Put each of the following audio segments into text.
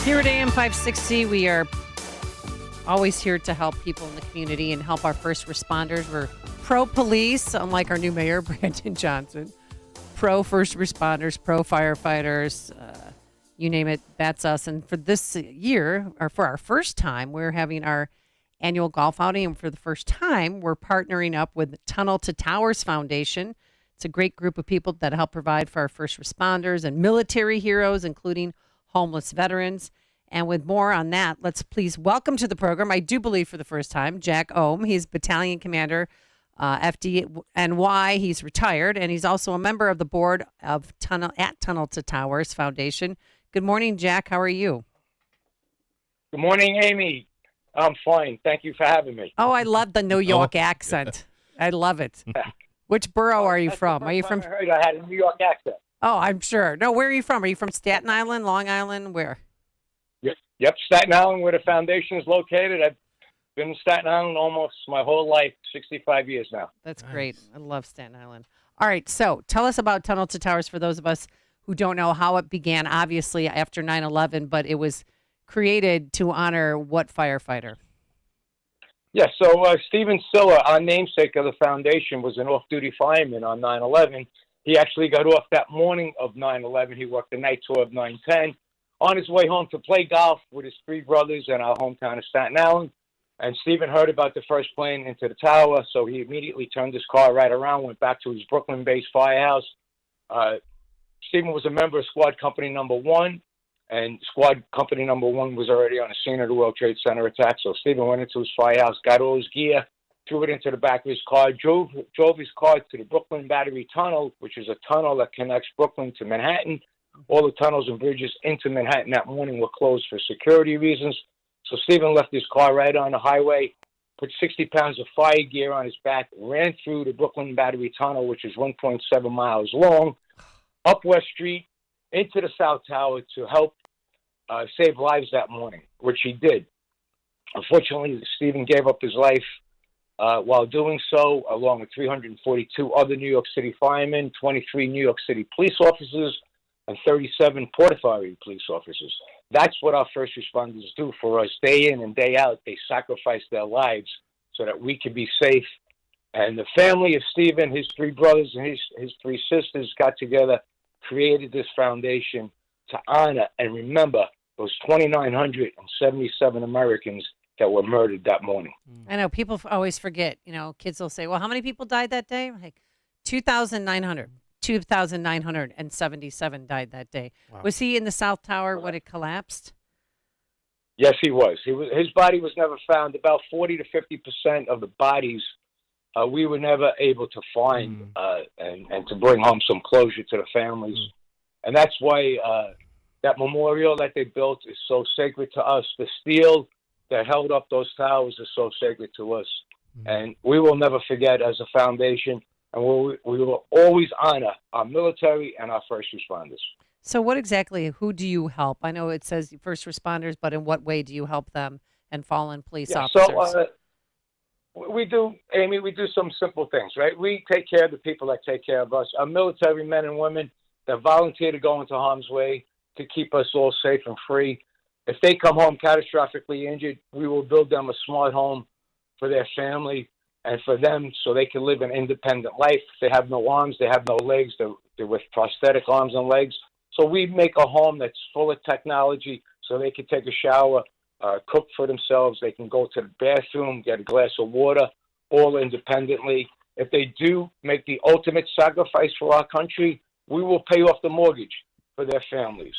Here at AM560, we are always here to help people in the community and help our first responders. We're pro-police, unlike our new mayor, Brandon Johnson. Pro-first responders, pro-firefighters, you name it, that's us. And for this year, or for our first time, we're having our annual golf outing. And for the first time, we're partnering up with Tunnel to Towers Foundation. It's a great group of people that help provide for our first responders and military heroes, including homeless veterans. And with more on that, let's please welcome to the program, I do believe for the first time, Jack Oehm. He's battalion commander, FDNY. He's retired, and he's also a member of the board of Tunnel to Towers Foundation. Good morning, Jack. How are you? Good morning, Amy. I'm fine. Thank you for having me. Oh, I love the New York accent. I love it. Which borough are you from? Are you from? I heard I had a New York accent. Oh, I'm sure. No, where are you from? Are you from Staten Island, Long Island? Where? Yep, Staten Island, where the foundation is located. I've been in Staten Island almost my whole life, 65 years now. That's great. I love Staten Island. All right, so tell us about Tunnel to Towers for those of us who don't know how it began, obviously, after 9/11, but it was created to honor what firefighter? Yeah, so Stephen Siller, our namesake of the foundation, was an off-duty fireman on 9/11. He actually got off that morning of 9/11. He worked the night tour of 9/10. On his way home to play golf with his three brothers in our hometown of Staten Island. And Stephen heard about the first plane into the tower, so he immediately turned his car right around, went back to his Brooklyn-based firehouse. Stephen was a member of Squad Company Number 1, and Squad Company Number 1 was already on the scene of the World Trade Center attack. So Stephen went into his firehouse, got all his gear, threw it into the back of his car, drove his car to the Brooklyn Battery Tunnel, which is a tunnel that connects Brooklyn to Manhattan. All the tunnels and bridges into Manhattan that morning were closed for security reasons. So Stephen left his car right on the highway, put 60 pounds of fire gear on his back, ran through the Brooklyn Battery Tunnel, which is 1.7 miles long, up West Street, into the South Tower to help save lives that morning, which he did. Unfortunately, Stephen gave up his life while doing so, along with 342 other New York City firemen, 23 New York City police officers, and 37 Port Authority police officers. That's what our first responders do for us day in and day out. They sacrifice their lives so that we can be safe. And the family of Stephen, his three brothers and his three sisters got together, created this foundation to honor and remember those 2,977 Americans that were murdered that morning. I know people always forget, kids will say, well, how many people died that day? Like 2,977 died that day. Wow. Was he in the South Tower when it collapsed? Yes, he was. His body was never found. About 40 to 50% of the bodies we were never able to find and to bring home some closure to the families. And that's why that memorial that they built is so sacred to us. The steel that held up those towers is so sacred to us. And we will never forget as a foundation. And we will always honor our military and our first responders. So who do you help? I know it says first responders, but in what way do you help them and fallen police officers? So we do, Amy, we do some simple things, right? We take care of the people that take care of us. Our military men and women that volunteer to go into harm's way to keep us all safe and free. If they come home catastrophically injured, we will build them a smart home for their family and for them so they can live an independent life. They have no arms, they have no legs, they're with prosthetic arms and legs. So we make a home that's full of technology so they can take a shower, cook for themselves, they can go to the bathroom, get a glass of water, all independently. If they do make the ultimate sacrifice for our country, we will pay off the mortgage for their families.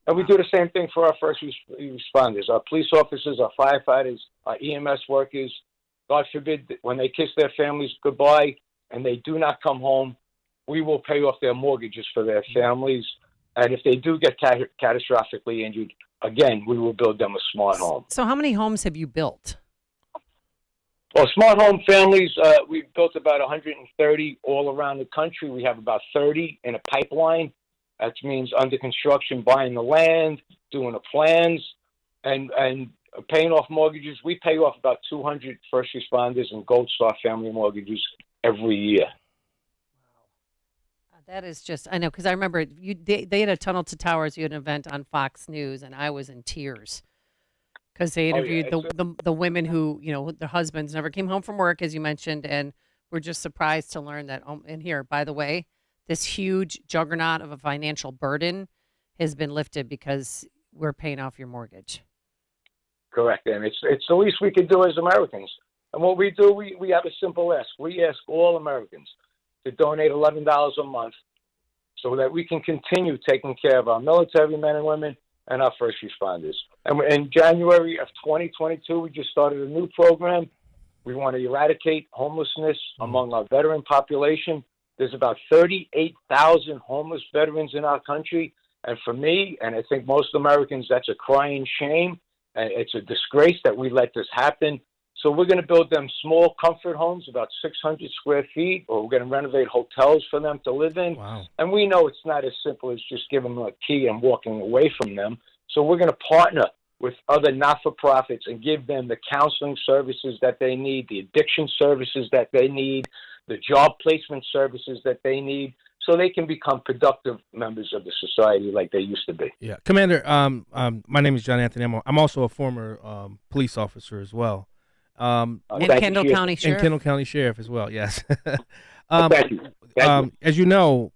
And we do the same thing for our first responders, our police officers, our firefighters, our EMS workers. God forbid, when they kiss their families goodbye and they do not come home, we will pay off their mortgages for their families. And if they do get catastrophically injured, again, we will build them a smart home. So how many homes have you built? Well, smart home families, we've built about 130 all around the country. We have about 30 in a pipeline. That means under construction, buying the land, doing the plans, and paying off mortgages. We pay off about 200 first responders and Gold Star family mortgages every year. that is just, I know, because I remember they had a Tunnel to Towers, you had an event on Fox News, and I was in tears because they Oh yeah, interviewed the women who, their husbands never came home from work, as you mentioned, and were just surprised to learn that, and here, by the way, this huge juggernaut of a financial burden has been lifted because we're paying off your mortgage. correct. And it's the least we can do as Americans. And what we do, we have a simple ask. We ask all Americans to donate $11 a month so that we can continue taking care of our military men and women and our first responders. And in January of 2022, we just started a new program. We want to eradicate homelessness among our veteran population. There's about 38,000 homeless veterans in our country. And for me, and I think most Americans, that's a crying shame. And it's a disgrace that we let this happen. So we're going to build them small comfort homes, about 600 square feet, or we're going to renovate hotels for them to live in. Wow. And we know it's not as simple as just giving them a key and walking away from them. So we're going to partner with other not-for-profits and give them the counseling services that they need, the addiction services that they need, the job placement services that they need, so they can become productive members of the society like they used to be. Yeah, Commander. My name is John Anthony. I'm also a former police officer as well. And Kendall County Sheriff. And Kendall County Sheriff as well. Yes. Thank you. Thank you. As you know,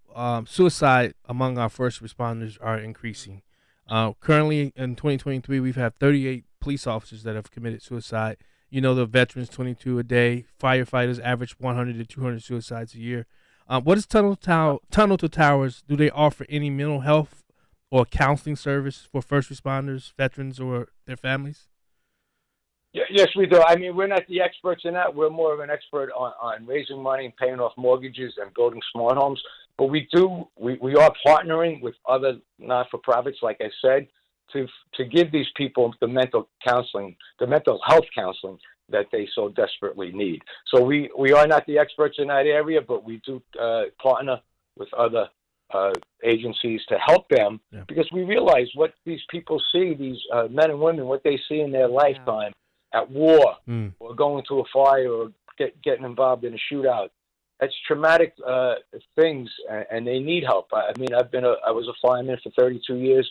suicide among our first responders are increasing. Currently, in 2023, we've had 38 police officers that have committed suicide. You know, the veterans, 22 a day. Firefighters average 100 to 200 suicides a year. What is Tunnel to Towers? Do they offer any mental health or counseling service for first responders, veterans, or their families? Yes, we do. I mean, we're not the experts in that. We're more of an expert on raising money and paying off mortgages and building smart homes. But we are partnering with other not-for-profits, like I said, to give these people the mental counseling, the mental health counseling that they so desperately need. So we are not the experts in that area, but we do partner with other agencies to help them, because we realize what these people see, these men and women, what they see in their lifetime at war or going to a fire or getting involved in a shootout. That's traumatic things, and they need help. I mean, I was a fireman for 32 years,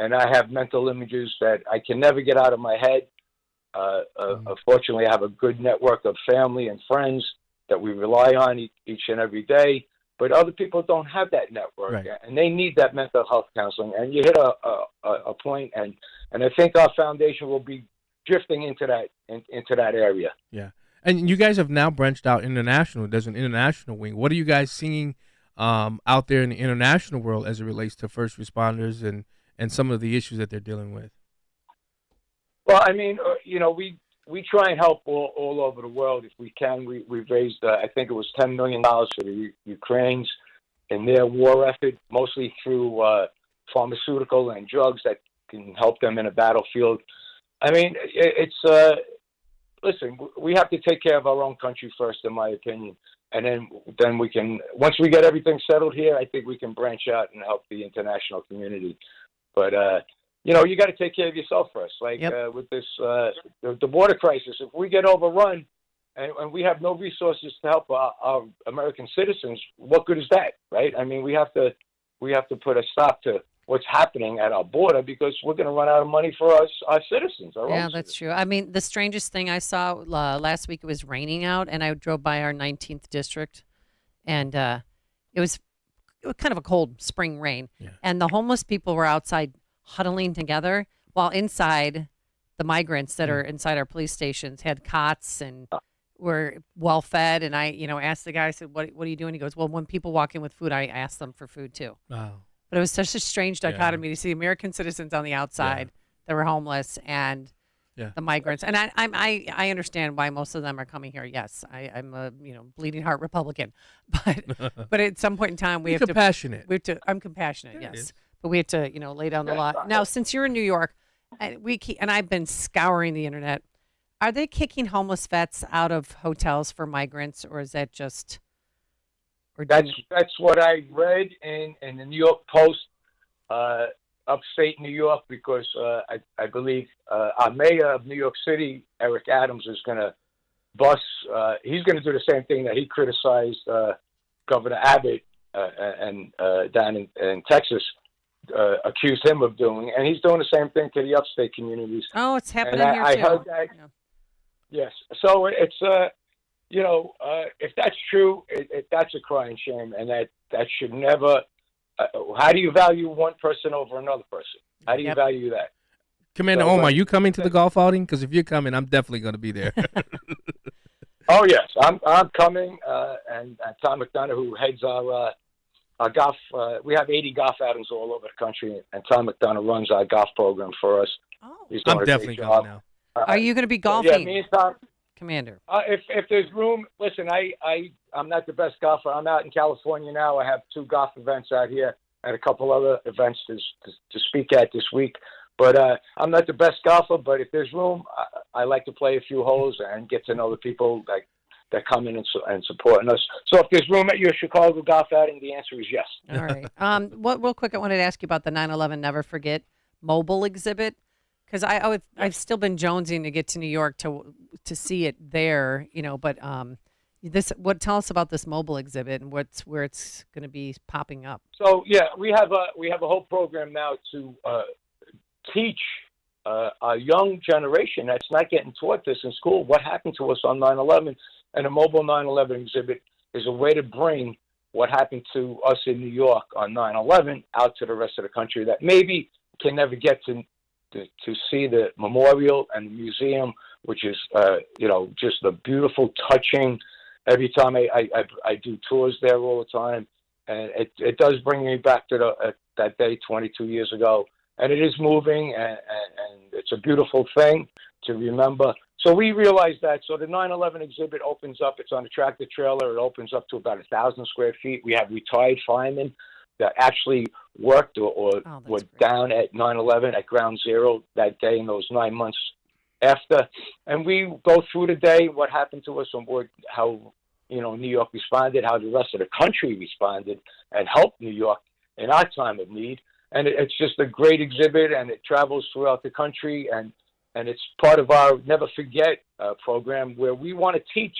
and I have mental images that I can never get out of my head. Fortunately, I have a good network of family and friends that we rely on each and every day. But other people don't have that network, and they need that mental health counseling. And you hit a point, and I think our foundation will be drifting into that area. Yeah, and you guys have now branched out international. There's an international wing. What are you guys seeing out there in the international world as it relates to first responders and some of the issues that they're dealing with? Well, I mean, we try and help all over the world if we can. We've raised, I think it was $10 million for the Ukrainians in their war effort, mostly through pharmaceutical and drugs that can help them in a battlefield. I mean, listen, we have to take care of our own country first, in my opinion. And then we can, once we get everything settled here, I think we can branch out and help the international community. But, you got to take care of yourself first. Like with this, the border crisis, if we get overrun and we have no resources to help our American citizens, what good is that, right? I mean, we have to put a stop to what's happening at our border, because we're going to run out of money for our citizens. Yeah, that's true. I mean, the strangest thing I saw last week, it was raining out, and I drove by our 19th district, and it was kind of a cold spring rain, and the homeless people were outside huddling together, while inside the migrants that are inside our police stations had cots and were well fed. And I, asked the guy, I said, what are you doing? He goes, well, when people walk in with food, I ask them for food too. Wow. But it was such a strange dichotomy to see American citizens on the outside that were homeless and the migrants. And I understand why most of them are coming here. Yes, I'm a bleeding heart Republican, but at some point in time we have compassionate. I'm compassionate. Yes, but we have to lay down the law. Now, since you're in New York, and I've been scouring the internet, are they kicking homeless vets out of hotels for migrants, or is that just? That's what I read in the New York Post, upstate New York, because I believe our mayor of New York City, Eric Adams, is going to he's going to do the same thing that he criticized Governor Abbott down in Texas accused him of doing, and he's doing the same thing to the upstate communities. Oh, it's happening And here I too. heard that. Yeah. Yes. So it's if that's true, that's a crying shame, and that should never. How do you value one person over another person? How do you value that? Commander Oehm, are you coming to the golf outing? Because if you're coming, I'm definitely going to be there. Oh yes, I'm coming, and Tom McDonough, who heads our golf. We have 80 golf outings all over the country, and Tom McDonough runs our golf program for us. Oh. He's doing I'm a great definitely job. coming now. Are you going to be golfing? Yeah, me and Tom. Commander. If there's room, listen. I'm not the best golfer. I'm out in California now. I have 2 golf events out here and a couple other events to speak at this week. But I'm not the best golfer. But if there's room, I like to play a few holes and get to know the people that come in and supporting us. So if there's room at your Chicago golf outing, the answer is yes. All right. Real quick, I wanted to ask you about the 9/11 Never Forget mobile exhibit, because I've still been jonesing to get to New York to see it there, But tell us about this mobile exhibit and where it's going to be popping up. So yeah, we have a whole program now to teach a young generation that's not getting taught this in school what happened to us on 9/11, and a mobile 9/11 exhibit is a way to bring what happened to us in New York on 9/11 out to the rest of the country that maybe can never get to see the memorial and the museum, which is just a beautiful, touching. Every time I do tours there all the time, and it does bring me back to that day 22 years ago. And it is moving, and it's a beautiful thing to remember. So we realized that. So the 9/11 exhibit opens up. It's on a tractor trailer. It opens up to about 1,000 square feet. We have retired firemen that actually worked or were down at 9/11 at Ground Zero that day in those 9 months after. And we go through the day, what happened to us on board, how New York responded, how the rest of the country responded, and helped New York in our time of need. And it's just a great exhibit, and it travels throughout the country, and it's part of our Never Forget program, where we want to teach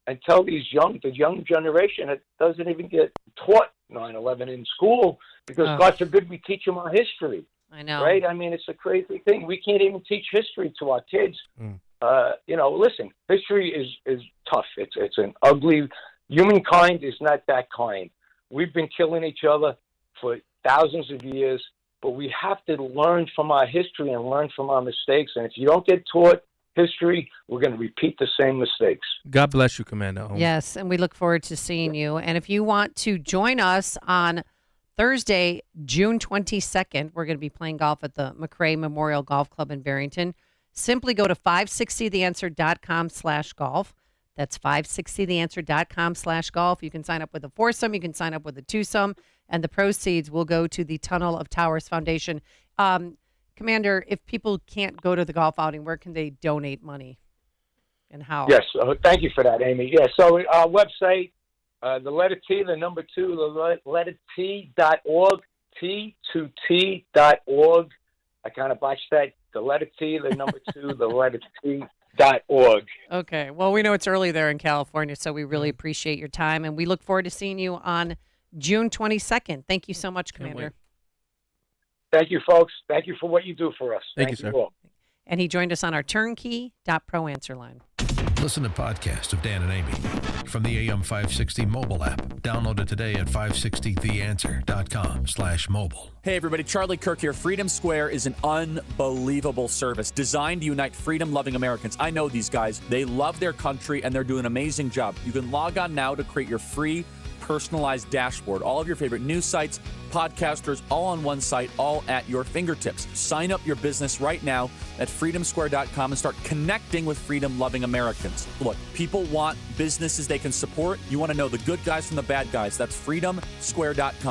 and tell the young generation that doesn't even get taught 9/11 in school, because God forbid we teach them our history. I know, right? I mean, it's a crazy thing. We can't even teach history to our kids. Listen, history is tough. It's an ugly. Humankind is not that kind. We've been killing each other for thousands of years, but we have to learn from our history and learn from our mistakes. And if you don't get taught history, we're going to repeat the same mistakes. God bless you, Commander Oehm. Yes, and we look forward to seeing you. And if you want to join us on Thursday, June 22nd, we're going to be playing golf at the McRae Memorial Golf Club in Barrington. Simply go to 560theanswer.com/golf. That's 560theanswer.com/golf. You can sign up with a foursome. You can sign up with a twosome. And the proceeds will go to the Tunnel of Towers Foundation. Commander, if people can't go to the golf outing, where can they donate money and how? Yes, thank you for that, Amy. Yeah, so our website, the letter T, the number 2, the letter T.org, T2T.org. I kind of botched that. The letter T, the number 2, the letter T.org. Okay, well, we know it's early there in California, so we really appreciate your time, and we look forward to seeing you on June 22nd. Thank you so much, Commander. Thank you, folks. Thank you for what you do for us. Thank you, sir. all. And he joined us on our turnkey.pro answer line. Listen to podcasts of Dan and Amy from the AM560 mobile app. Download it today at 560theanswer.com/mobile. Hey everybody, Charlie Kirk here. Freedom Square is an unbelievable service designed to unite freedom-loving Americans. I know these guys. They love their country and they're doing an amazing job. You can log on now to create your free personalized dashboard. All of your favorite news sites, podcasters, all on one site, all at your fingertips. Sign up your business right now at freedomsquare.com and start connecting with freedom-loving Americans. Look, people want businesses they can support. You want to know the good guys from the bad guys. That's freedomsquare.com.